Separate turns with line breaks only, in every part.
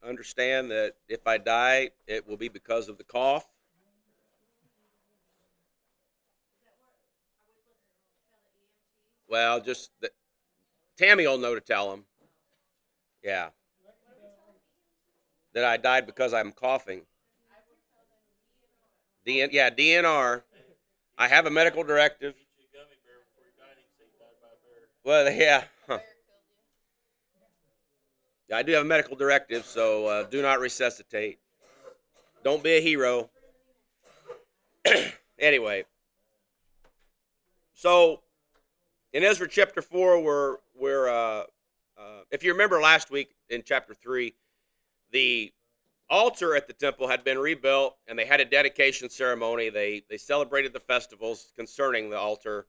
understand that if I die, it will be because of the cough. Well, just that Tammy will know to tell him. Yeah, that I died because I'm coughing. Yeah, DNR. I have a medical directive. Well, yeah, I do have a medical directive, so do not resuscitate. Don't be a hero. Anyway, so in Ezra chapter 4, if you remember last week in chapter 3, the altar at the temple had been rebuilt, and they had a dedication ceremony. They celebrated the festivals concerning the altar,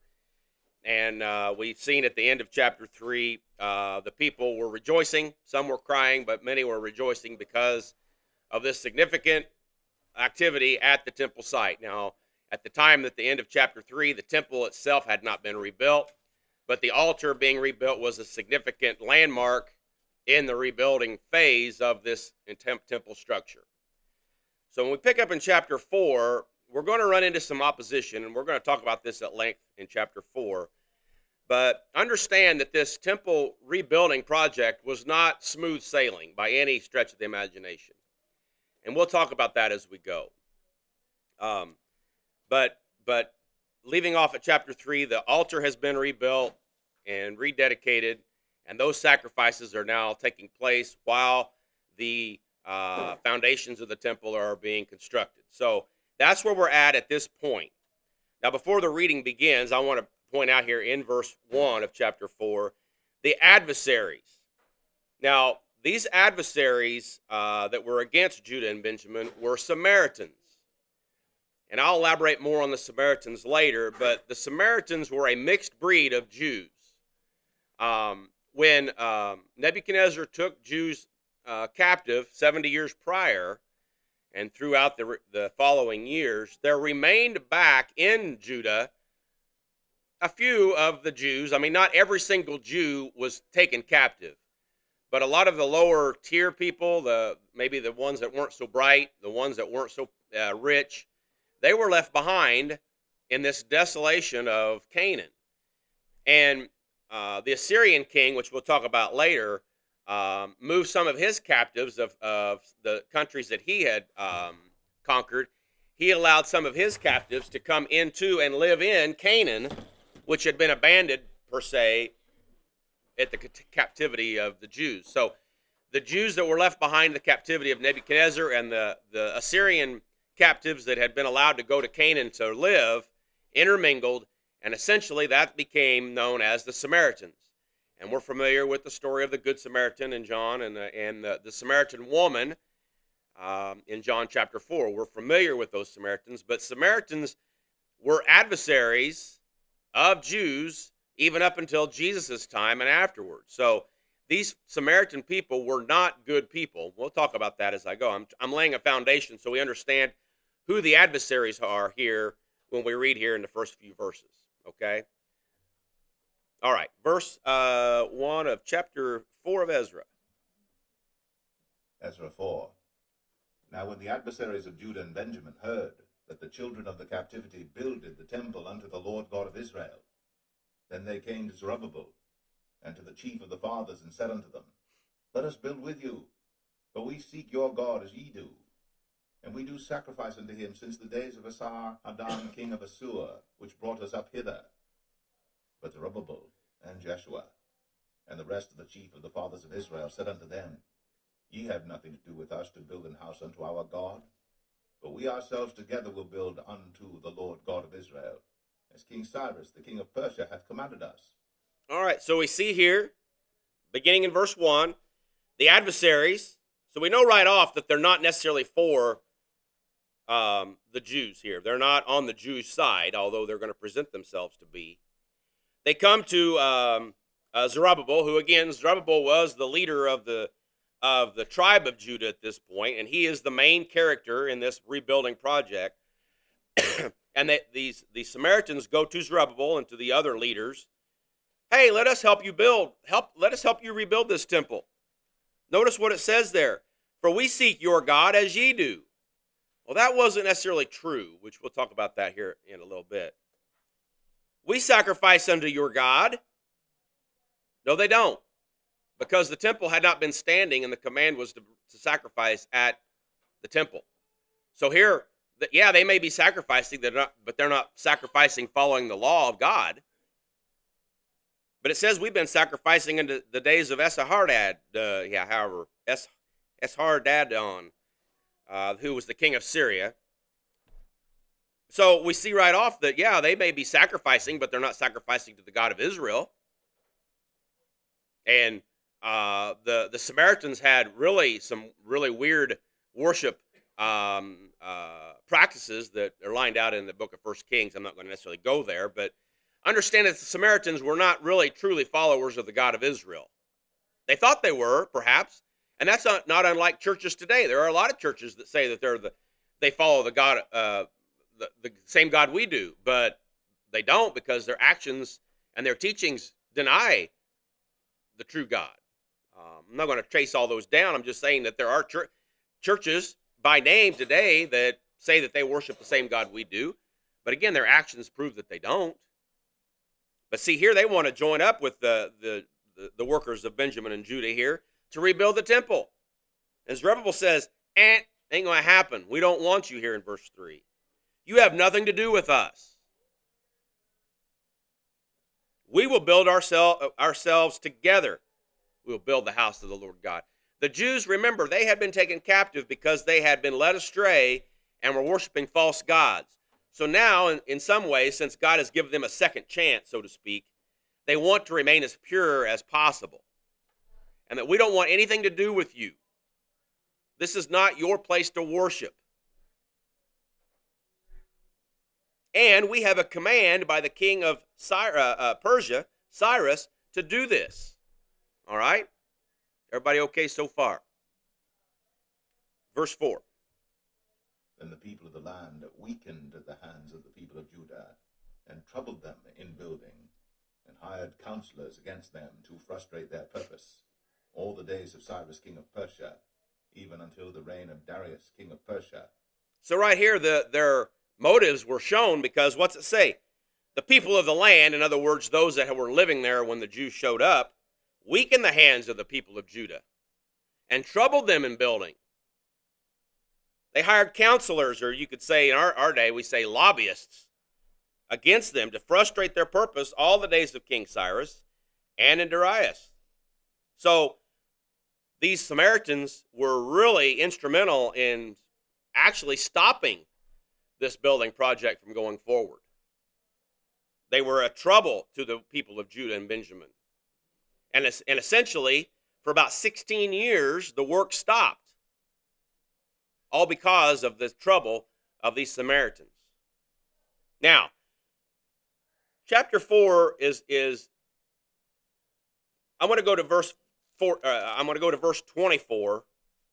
and we've seen at the end of chapter 3, the people were rejoicing. Some were crying, but many were rejoicing because of this significant activity at the temple site. Now, at the time at the end of chapter 3, the temple itself had not been rebuilt, but the altar being rebuilt was a significant landmark in the rebuilding phase of this temple structure. So when we pick up in chapter 4, we're going to run into some opposition, and we're going to talk about this at length in chapter 4. But understand that this temple rebuilding project was not smooth sailing by any stretch of the imagination. And we'll talk about that as we go. Um, but leaving off at chapter 3, the altar has been rebuilt and rededicated, and those sacrifices are now taking place while the foundations of the temple are being constructed. So that's where we're at this point. Now, before the reading begins, I want to point out here in verse 1 of chapter 4, the adversaries. Now, these adversaries that were against Judah and Benjamin were Samaritans. And I'll elaborate more on the Samaritans later, but the Samaritans were a mixed breed of Jews. When Nebuchadnezzar took Jews captive 70 years prior, and throughout the following years, there remained back in Judah a few of the Jews. I mean, not every single Jew was taken captive, but a lot of the lower tier people, maybe the ones that weren't so bright, the ones that weren't so rich, they were left behind in this desolation of Canaan. And the Assyrian king, which we'll talk about later, moved some of his captives of the countries that he had conquered. He allowed some of his captives to come into and live in Canaan, which had been abandoned, per se, at the captivity of the Jews. So the Jews that were left behind in the captivity of Nebuchadnezzar and the Assyrian captives that had been allowed to go to Canaan to live intermingled, and essentially that became known as the Samaritans. And we're familiar with the story of the Good Samaritan in John and the Samaritan woman in John chapter 4. We're familiar with those Samaritans, but Samaritans were adversaries of Jews even up until Jesus' time and afterwards. So these Samaritan people were not good people. We'll talk about that as I go. I'm laying a foundation so we understand who the adversaries are here when we read here in the first few verses. Okay? All right. Verse 1 of chapter 4 of Ezra.
Ezra 4. Now when the adversaries of Judah and Benjamin heard that the children of the captivity builded the temple unto the Lord God of Israel, then they came to Zerubbabel and to the chief of the fathers, and said unto them, Let us build with you, for we seek your God as ye do. And we do sacrifice unto him since the days of Esar-Haddon king of Assur, which brought us up hither. But Zerubbabel and Jeshua and the rest of the chief of the fathers of Israel said unto them, Ye have nothing to do with us to build an house unto our God, but we ourselves together will build unto the Lord God of Israel, as King Cyrus the king of Persia hath commanded us.
All right, so we see here, beginning in verse 1, the adversaries. So we know right off that they're not necessarily for the Jews here. They're not on the Jewish side, although they're going to present themselves to be. They come to Zerubbabel, who again, Zerubbabel was the leader of the tribe of Judah at this point, and he is the main character in this rebuilding project. And the Samaritans go to Zerubbabel and to the other leaders. Hey, let us help you build. Let us help you rebuild this temple. Notice what it says there. For we seek your God as ye do. Well, that wasn't necessarily true, which we'll talk about that here in a little bit. We sacrifice unto your God. No, they don't, because the temple had not been standing and the command was to sacrifice at the temple. So here, yeah, they may be sacrificing, but they're not sacrificing following the law of God. But it says we've been sacrificing into the days of Esarhaddon, Esarhaddon, who was the king of Syria. So we see right off that, yeah, they may be sacrificing, but they're not sacrificing to the God of Israel. And the Samaritans had some really weird worship practices that are lined out in the book of 1 Kings. I'm not going to necessarily go there, but understand that the Samaritans were not really truly followers of the God of Israel. They thought they were, perhaps, and that's not unlike churches today. There are a lot of churches that say that they follow the God, the same God we do, but they don't, because their actions and their teachings deny the true God. I'm not going to trace all those down. I'm just saying that there are churches by name today that say that they worship the same God we do, but again, their actions prove that they don't. But see, here they want to join up with the workers of Benjamin and Judah here to rebuild the temple. And Zerubbabel says, ain't going to happen. We don't want you here in verse 3. You have nothing to do with us. We will build ourselves together. We will build the house of the Lord God. The Jews, remember, they had been taken captive because they had been led astray and were worshiping false gods. So now, in some ways, since God has given them a second chance, so to speak, they want to remain as pure as possible. And that we don't want anything to do with you. This is not your place to worship. And we have a command by the king of Persia, Cyrus, to do this. All right? Everybody okay so far? Verse 4.
Then the people of the land weakened at the hands of the people of Judah, and troubled them in building, and hired counselors against them to frustrate their purpose, all the days of Cyrus king of Persia, even until the reign of Darius king of Persia.
So right here, their motives were shown, because what's it say? The people of the land, in other words, those that were living there when the Jews showed up, weakened the hands of the people of Judah and troubled them in building. They hired counselors, or you could say in our day, we say lobbyists, against them to frustrate their purpose all the days of King Cyrus and in Darius. So these Samaritans were really instrumental in actually stopping this building project from going forward. They were a trouble to the people of Judah and Benjamin. And essentially, for about 16 years, the work stopped. All because of the trouble of these Samaritans. Now, chapter 4 is I'm going to go to verse 4. I'm going to go to verse 24,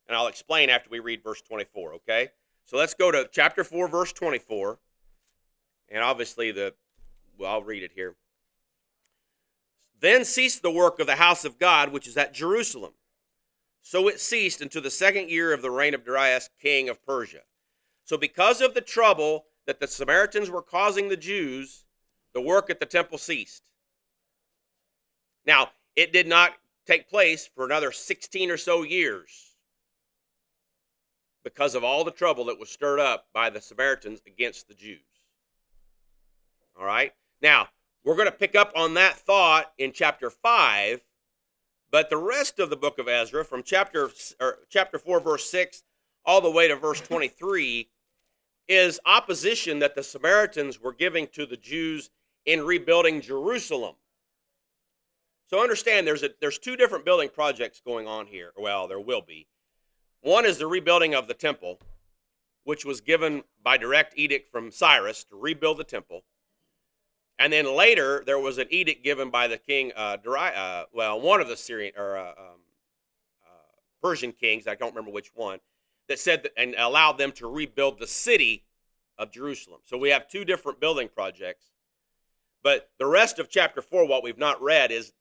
and I'll explain after we read verse 24. Okay, so let's go to chapter 4, verse 24, and obviously I'll read it here. Then ceased the work of the house of God, which is at Jerusalem. So it ceased until the second year of the reign of Darius, king of Persia. So because of the trouble that the Samaritans were causing the Jews, the work at the temple ceased. Now, it did not take place for another 16 or so years because of all the trouble that was stirred up by the Samaritans against the Jews. All right? Now, we're going to pick up on that thought in chapter 5. But the rest of the book of Ezra, from chapter 4, verse 6, all the way to verse 23, is opposition that the Samaritans were giving to the Jews in rebuilding Jerusalem. So understand, there's two different building projects going on here. Well, there will be. One is the rebuilding of the temple, which was given by direct edict from Cyrus to rebuild the temple. And then later, there was an edict given by the king, one of the Syrian or Persian kings, I don't remember which one, that said and allowed them to rebuild the city of Jerusalem. So we have two different building projects. But the rest of chapter 4, what we've not read, is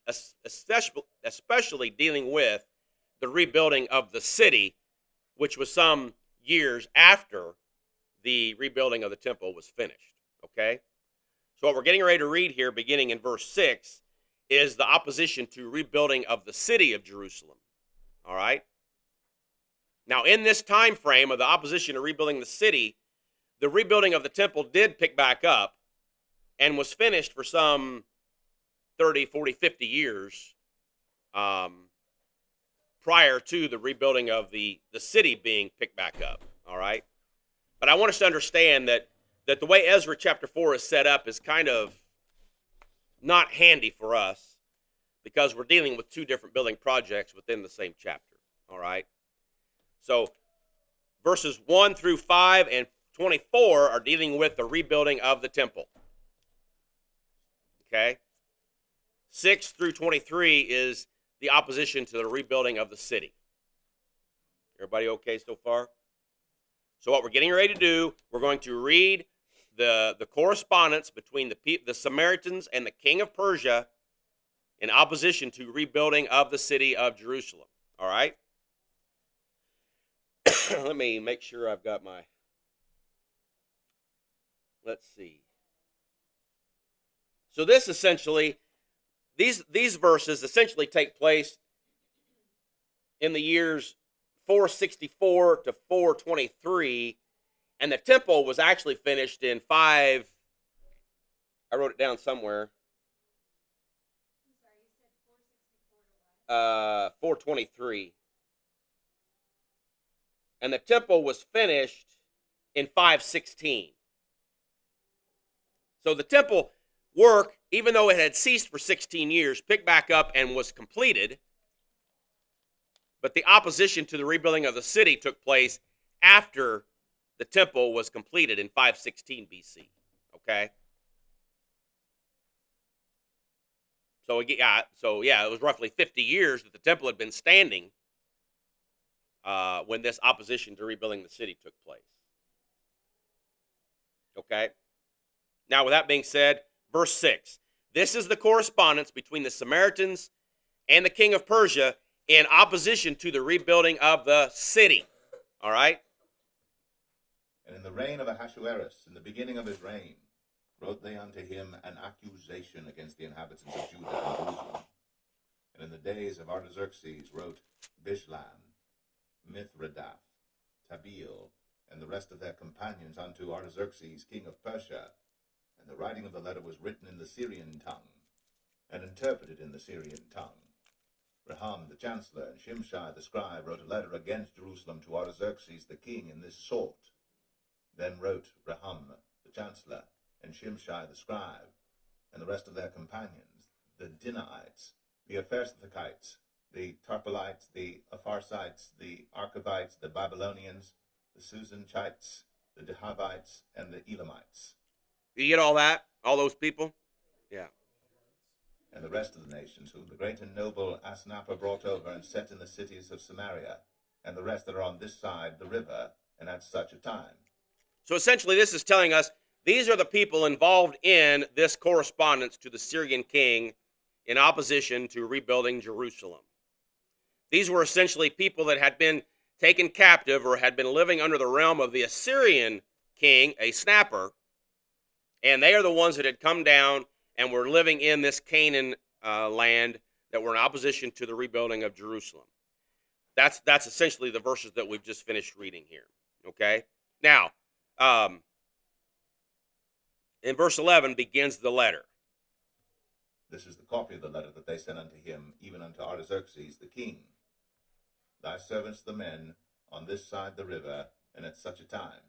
especially dealing with the rebuilding of the city which was some years after the rebuilding of the temple was finished. Okay? So what we're getting ready to read here, beginning in verse 6, is the opposition to rebuilding of the city of Jerusalem. All right? Now, in this time frame of the opposition to rebuilding the city, the rebuilding of the temple did pick back up and was finished for some 30, 40, 50 years prior to the rebuilding of the city being picked back up. All right? But I want us to understand that the way Ezra chapter 4 is set up is kind of not handy for us because we're dealing with two different building projects within the same chapter. All right? So verses 1 through 5 and 24 are dealing with the rebuilding of the temple. Okay? 6 through 23 is the opposition to the rebuilding of the city. Everybody okay so far? So what we're getting ready to do, we're going to read the correspondence between the Samaritans and the king of Persia in opposition to rebuilding of the city of Jerusalem. All right? Let me make sure I've got my... Let's see. So this essentially, these verses essentially take place in the years 464 to 423, and the temple was actually finished in I wrote it down somewhere. 423. And the temple was finished in 516. So the temple work, even though it had ceased for 16 years, picked back up and was completed. But the opposition to the rebuilding of the city took place after the temple was completed in 516 BC. Okay? So it was roughly 50 years that the temple had been standing when this opposition to rebuilding the city took place. Okay? Now, with that being said, verse 6. This is the correspondence between the Samaritans and the king of Persia in opposition to the rebuilding of the city. All right?
And in the reign of Ahasuerus, in the beginning of his reign, wrote they unto him an accusation against the inhabitants of Judah and Jerusalem. And in the days of Artaxerxes wrote Bishlam, Mithredath, Tabeel, and the rest of their companions unto Artaxerxes, king of Persia. And the writing of the letter was written in the Syrian tongue, and interpreted in the Syrian tongue. Rehum the chancellor and Shimshai the scribe wrote a letter against Jerusalem to Artaxerxes the king in this sort. Then wrote Rehum the chancellor and Shimshai the scribe, and the rest of their companions, the Dinaites, the Apharsathites, the Tarpelites, the Apharsites, the Archavites, the Babylonians, the Susanchites, the Dehavites, and the Elamites.
You get all that? All those people? Yeah.
And the rest of the nations, whom the great and noble Asnapper brought over and set in the cities of Samaria, and the rest that are on this side the river, and at such a time.
So essentially this is telling us these are the people involved in this correspondence to the Syrian king in opposition to rebuilding Jerusalem. These were essentially people that had been taken captive or had been living under the realm of the Assyrian king, a snapper, and they are the ones that had come down and were living in this Canaan land that were in opposition to the rebuilding of Jerusalem. That's essentially the verses that we've just finished reading here. Okay? Now, in verse 11 begins the letter.
This is the copy of the letter that they sent unto him, even unto Artaxerxes the king. Thy servants the men, on this side the river, and at such a time.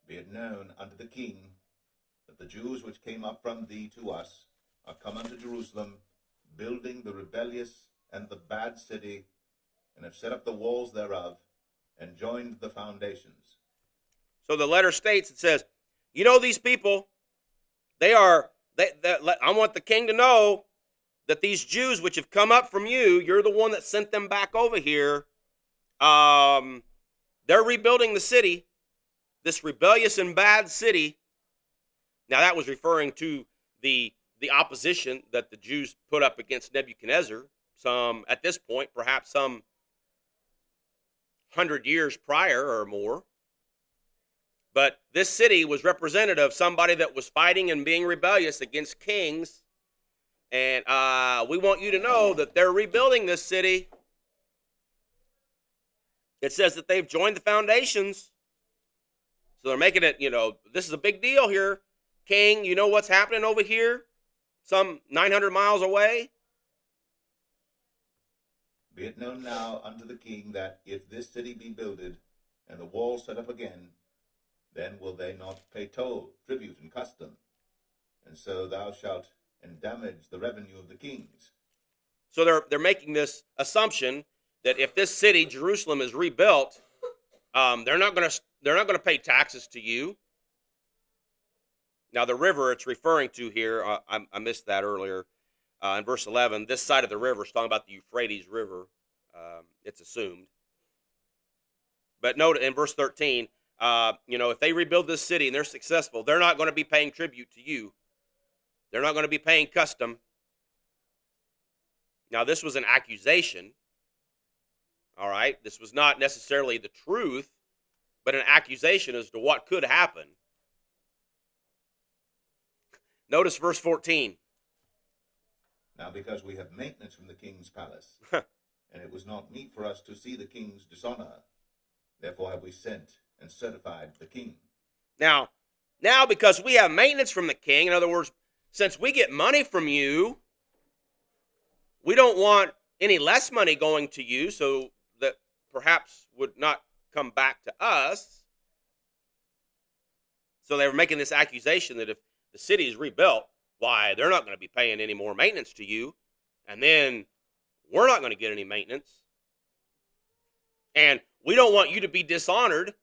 Be it known unto the king, that the Jews which came up from thee to us are come unto Jerusalem, building the rebellious and the bad city, and have set up the walls thereof, and joined the foundations.
So the letter states, it says, you know these people, I want the king to know that these Jews which have come up from you, you're the one that sent them back over here. They're rebuilding the city, this rebellious and bad city. Now that was referring to the opposition that the Jews put up against Nebuchadnezzar. Some, at this point, perhaps some 100 years prior or more. But this city was representative of somebody that was fighting and being rebellious against kings. And we want you to know that they're rebuilding this city. It says that they've joined the foundations. So they're making it, this is a big deal here. King, you know what's happening over here? Some 900 miles away?
Be it known now unto the king that if this city be builded, and the wall set up again, then will they not pay toll, tribute, and custom. And so thou shalt endamage the revenue of the kings.
So they're making this assumption that if this city, Jerusalem, is rebuilt, they're not going to pay taxes to you. Now the river it's referring to here, I missed that earlier in verse 11. This side of the river is talking about the Euphrates River. It's assumed, but note in verse 13, if they rebuild this city and they're successful, they're not going to be paying tribute to you. They're not going to be paying custom. Now this was an accusation. All right, this was not necessarily the truth, but an accusation as to what could happen. Notice verse 14.
Now because we have maintenance from the king's palace, and it was not meet for us to see the king's dishonor, therefore have we sent and certified the king.
Now because we have maintenance from the king, in other words, since we get money from you, we don't want any less money going to you, so that perhaps would not come back to us. So they were making this accusation that if the city is rebuilt, why, they're not going to be paying any more maintenance to you, and then we're not going to get any maintenance. And we don't want you to be dishonored.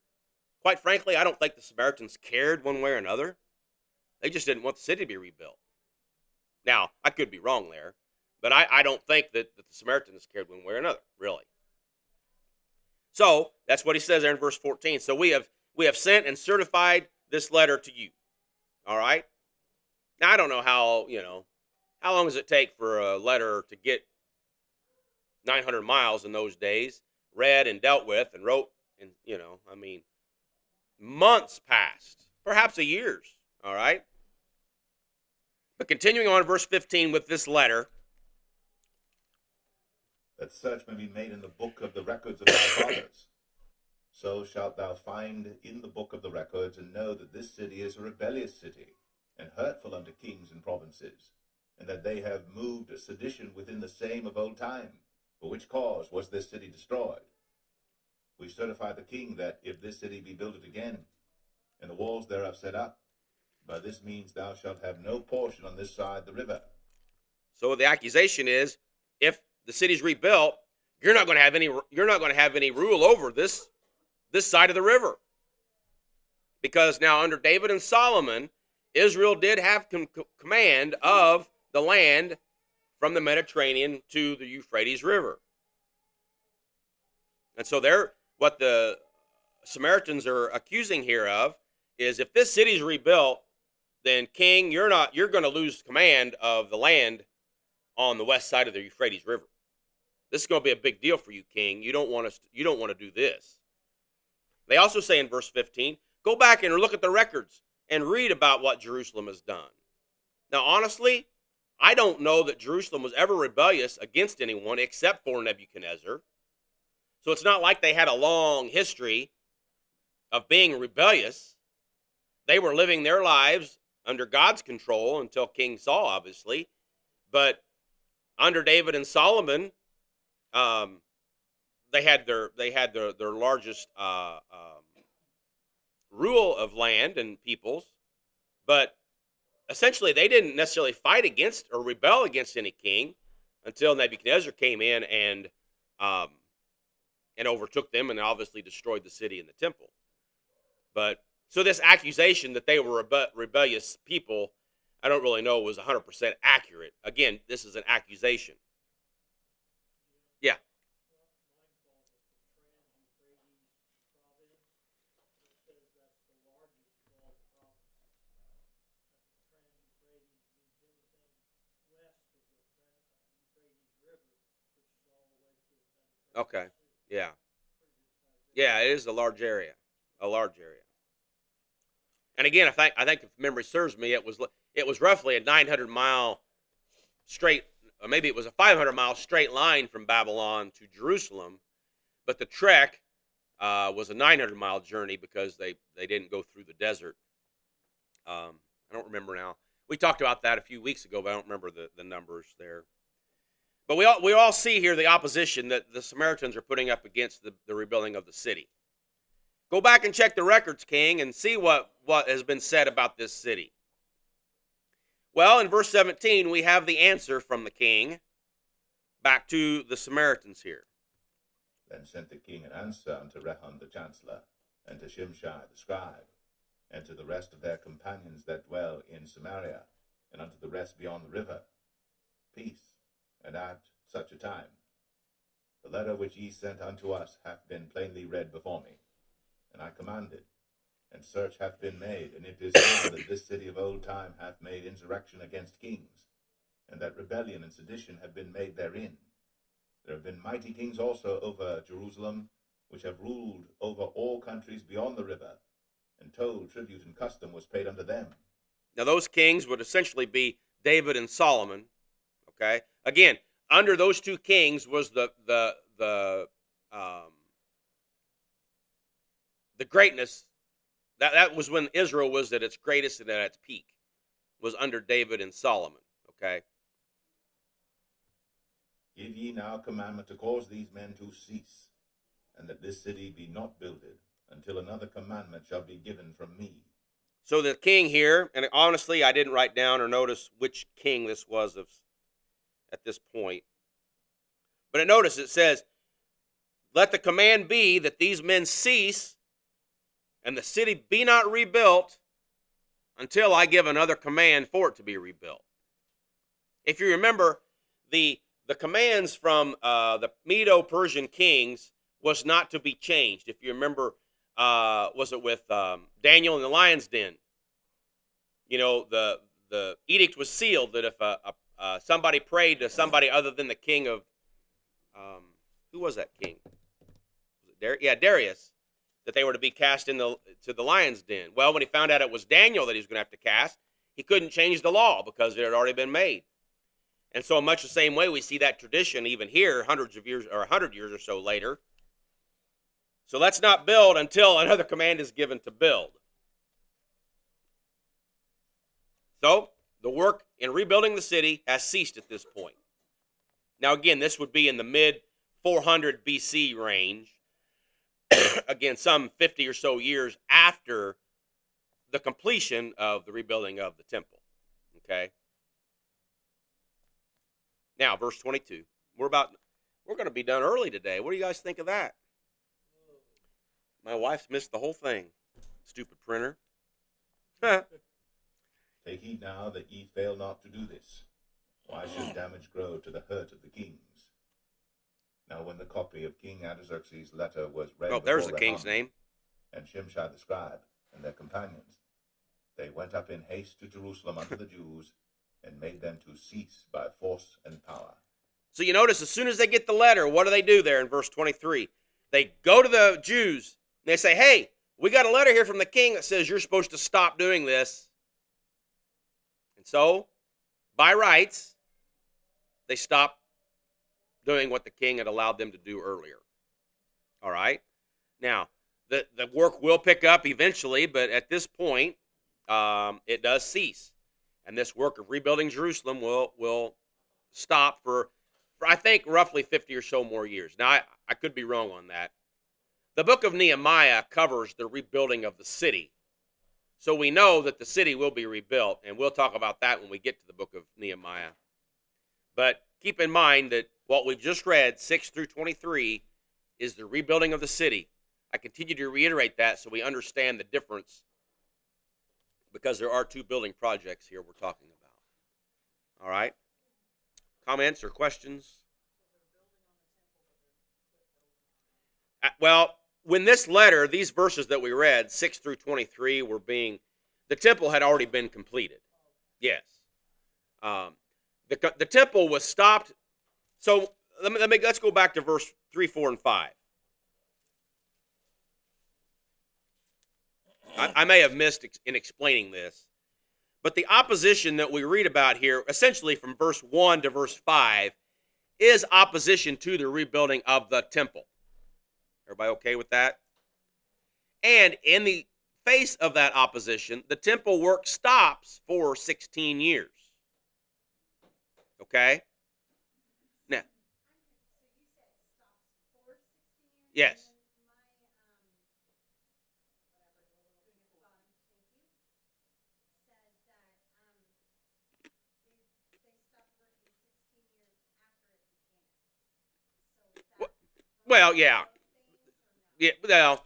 Quite frankly, I don't think the Samaritans cared one way or another. They just didn't want the city to be rebuilt. Now, I could be wrong there, but I don't think that the Samaritans cared one way or another, really. So that's what he says there in verse 14. So we have sent and certified this letter to you. All right. Now I don't know how long does it take for a letter to get 900 miles in those days, read and dealt with and wrote, and months passed, perhaps a years. All right. But continuing on verse 15 with this letter,
that search may be made in the book of the records of thy fathers. So shalt thou find in the book of the records, and know that this city is a rebellious city, and hurtful unto kings and provinces, and that they have moved a sedition within the same of old time, for which cause was this city destroyed. We certify the king that if this city be builded again, and the walls thereof set up, by this means thou shalt have no portion on this side the river.
So the accusation is, if the city's rebuilt, you're not going to have any rule over this side of the river. Because now under David and Solomon, Israel did have command of the land from the Mediterranean to the Euphrates River. And so what the Samaritans are accusing here of is, if this city's rebuilt, then king, you're going to lose command of the land on the west side of the Euphrates River. This is going to be a big deal for you, king. You don't want to do this. They also say in verse 15, go back and look at the records and read about what Jerusalem has done. Now, honestly, I don't know that Jerusalem was ever rebellious against anyone except for Nebuchadnezzar. So it's not like they had a long history of being rebellious. They were living their lives under God's control until King Saul, obviously. But under David and Solomon, they had their largest rule of land and peoples, but essentially they didn't necessarily fight against or rebel against any king until Nebuchadnezzar came in and overtook them and obviously destroyed the city and the temple. But so this accusation that they were rebellious people, I don't really know was 100% accurate. Again, this is an accusation. Yeah. Okay. Yeah. Yeah, it is a large area. A large area. And again, I think if memory serves me, it was roughly a 900-mile straight, or maybe it was a 500-mile straight line from Babylon to Jerusalem, but the trek was a 900-mile journey because they didn't go through the desert. I don't remember now. We talked about that a few weeks ago, but I don't remember the numbers there. But we all see here the opposition that the Samaritans are putting up against the rebuilding of the city. Go back and check the records, King, and see what has been said about this city. Well, in verse 17, we have the answer from the king back to the Samaritans here.
Then sent the king an answer unto Rehum the chancellor, and to Shimshai the scribe, and to the rest of their companions that dwell in Samaria, and unto the rest beyond the river, peace, and at such a time. The letter which ye sent unto us hath been plainly read before me, and I commanded, and search hath been made, and it is found that this city of old time hath made insurrection against kings, and that rebellion and sedition have been made therein. There have been mighty kings also over Jerusalem, which have ruled over all countries beyond the river, and toll, tribute, and custom was paid unto them.
Now, those kings would essentially be David and Solomon. Okay, again, under those two kings was the greatness. That was when Israel was at its greatest and at its peak, was under David and Solomon. Okay.
Give ye now commandment to cause these men to cease, and that this city be not builded, until another commandment shall be given from me.
So the king here, and honestly, I didn't write down or notice which king this was at this point. But notice it says, let the command be that these men cease and the city be not rebuilt until I give another command for it to be rebuilt. If you remember, the commands from the Medo-Persian kings was not to be changed. If you remember, was it with Daniel in the lion's den? You know, the edict was sealed that if somebody prayed to somebody other than the king of, who was that king? Was it Darius, that they were to be cast to the lion's den. Well, when he found out it was Daniel that he was going to have to cast, he couldn't change the law because it had already been made. And so in much the same way, we see that tradition even here, hundreds of years or 100 years or so later. So let's not build until another command is given to build. So the work in rebuilding the city has ceased at this point. Now, again, this would be in the mid 400 BC range. Again, some 50 or so years after the completion of the rebuilding of the temple. Okay. Now, verse 22. We're going to be done early today. What do you guys think of that? My wife's missed the whole thing. Stupid printer.
Take heed now that ye fail not to do this. Why should damage grow to the hurt of the kings? Now when the copy of King Artaxerxes' letter was read,
oh, there's the king's name,
and Shimshai the scribe and their companions, they went up in haste to Jerusalem unto the Jews, and made them to cease by force and power.
So you notice as soon as they get the letter, what do there in verse 23? They go to the Jews, and they say, hey, we got a letter here from the king that says you're supposed to stop doing this. And so, by rights, they stop doing what the king had allowed them to do earlier. All right? Now, the work will pick up eventually, but at this point, it does cease. And this work of rebuilding Jerusalem will stop for I think roughly 50 or so more years. Now, I could be wrong on that. The book of Nehemiah covers the rebuilding of the city. So we know that the city will be rebuilt, and we'll talk about that when we get to the book of Nehemiah. But keep in mind that what we've just read, 6 through 23, is the rebuilding of the city. I continue to reiterate that so we understand the difference, because there are two building projects here we're talking about. All right? Comments or questions? Well, when this letter, these verses that we read, 6 through 23, the temple had already been completed. Yes. The temple was stopped. So let's go back to verse 3, 4, and 5. I may have missed in explaining this, but the opposition that we read about here, essentially from verse 1 to verse 5, is opposition to the rebuilding of the temple. Everybody okay with that? And in the face of that opposition, the temple work stops for 16 years. Okay? Now, yes. Well, yeah. Yeah, well,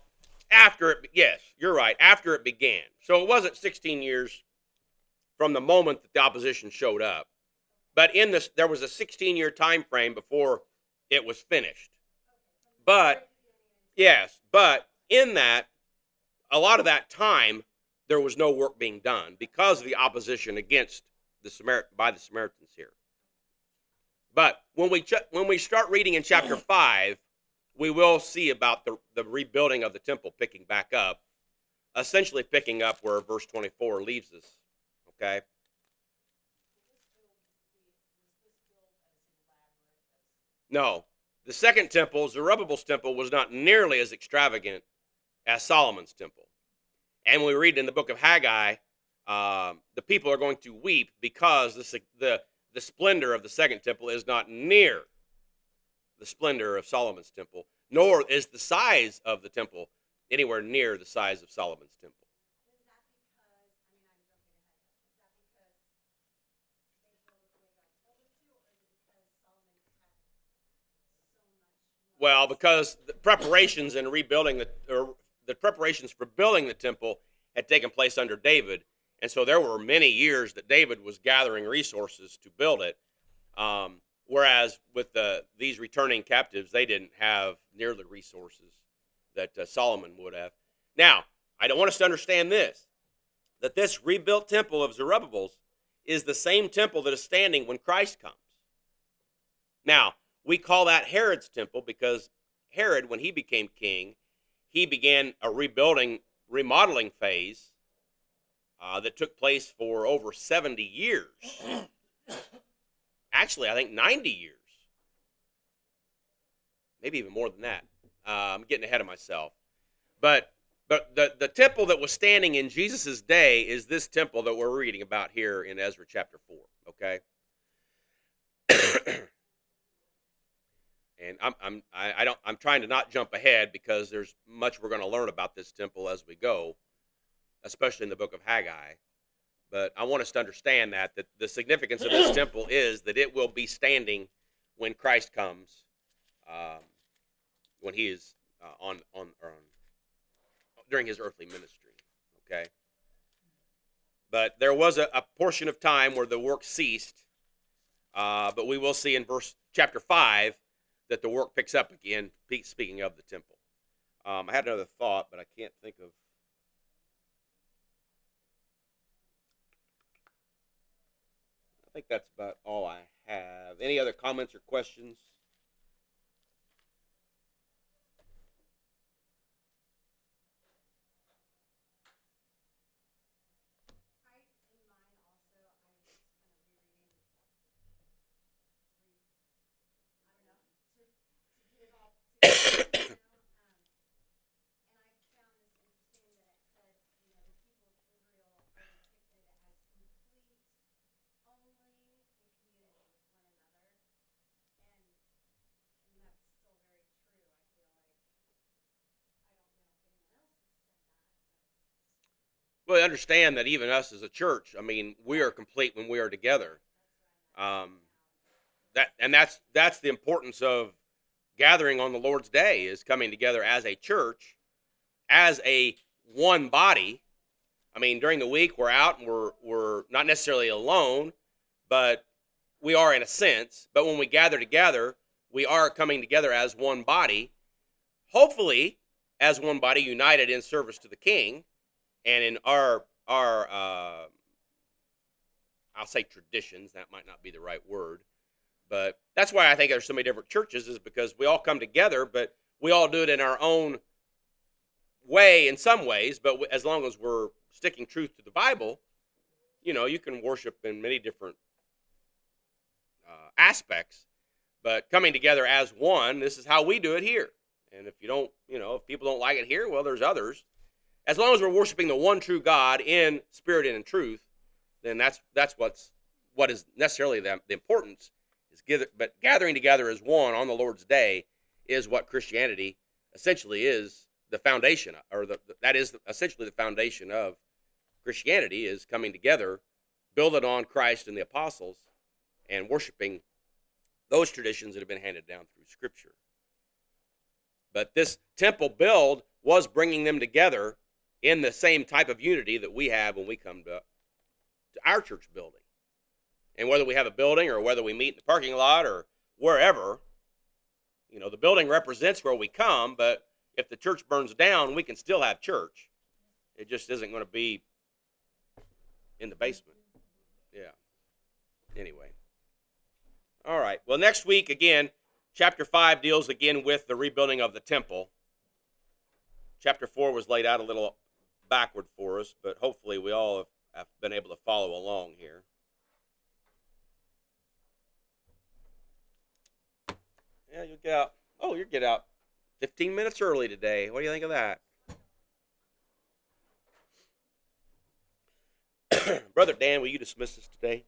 after it, yes, you're right. After it began. So it wasn't 16 years from the moment that the opposition showed up. But in this, there was a 16-year time frame before it was finished. But yes, but in that, a lot of that time, there was no work being done because of the opposition against by the Samaritans here. But when we start reading in chapter 5, we will see about the rebuilding of the temple picking back up, essentially picking up where verse 24 leaves us. Okay. No, the second temple, Zerubbabel's temple, was not nearly as extravagant as Solomon's temple. And we read in the book of Haggai, the people are going to weep because the splendor of the second temple is not near the splendor of Solomon's temple, nor is the size of the temple anywhere near the size of Solomon's temple. Well, because the preparations and rebuilding the preparations for building the temple had taken place under David, and so there were many years that David was gathering resources to build it. Whereas with these returning captives, they didn't have near the resources that Solomon would have. Now, I don't want us to understand this, that this rebuilt temple of Zerubbabel's is the same temple that is standing when Christ comes. Now, we call that Herod's temple because Herod, when he became king, he began a remodeling phase that took place for over 70 years. Actually, I think 90 years. Maybe even more than that. I'm getting ahead of myself. But the temple that was standing in Jesus' day is this temple that we're reading about here in Ezra chapter 4, okay? And I'm trying to not jump ahead because there's much we're going to learn about this temple as we go, especially in the book of Haggai. But I want us to understand that the significance of this temple is that it will be standing when Christ comes, when he is during his earthly ministry. Okay. But there was a portion of time where the work ceased, but we will see in chapter 5 that the work picks up again, speaking of the temple. I had another thought, but I can't think of. I think that's about all I have. Any other comments or questions? Well, understand that even us as a church, I mean, we are complete when we are together. That's the importance of gathering on the Lord's day, is coming together as a church, as a one body. I mean, during the week we're out and we're not necessarily alone, but we are in a sense. But when we gather together, we are coming together as one body, hopefully as one body, united in service to the King. And in our I'll say traditions, that might not be the right word, but that's why I think there's so many different churches, is because we all come together, but we all do it in our own way in some ways, but as long as we're sticking truth to the Bible, you can worship in many different aspects. But coming together as one, this is how we do it here. And if if people don't like it here, well, there's others. As long as we're worshiping the one true God in spirit and in truth, then that's what is necessarily the importance is. But gathering together as one on the Lord's day is what Christianity essentially is, the foundation, or that is essentially the foundation of Christianity, is coming together, building on Christ and the apostles, and worshiping those traditions that have been handed down through Scripture. But this temple build was bringing them together in the same type of unity that we have when we come to our church building. And whether we have a building or whether we meet in the parking lot or wherever, the building represents where we come, but if the church burns down, we can still have church. It just isn't going to be in the basement. Yeah. Anyway. All right. Well, next week, again, chapter 5 deals again with the rebuilding of the temple. Chapter 4 was laid out a little backward for us, but hopefully we all have been able to follow along here. Yeah, you'll get out. Oh, you'll get out 15 minutes early today. What do you think of that? Brother Dan, will you dismiss us today?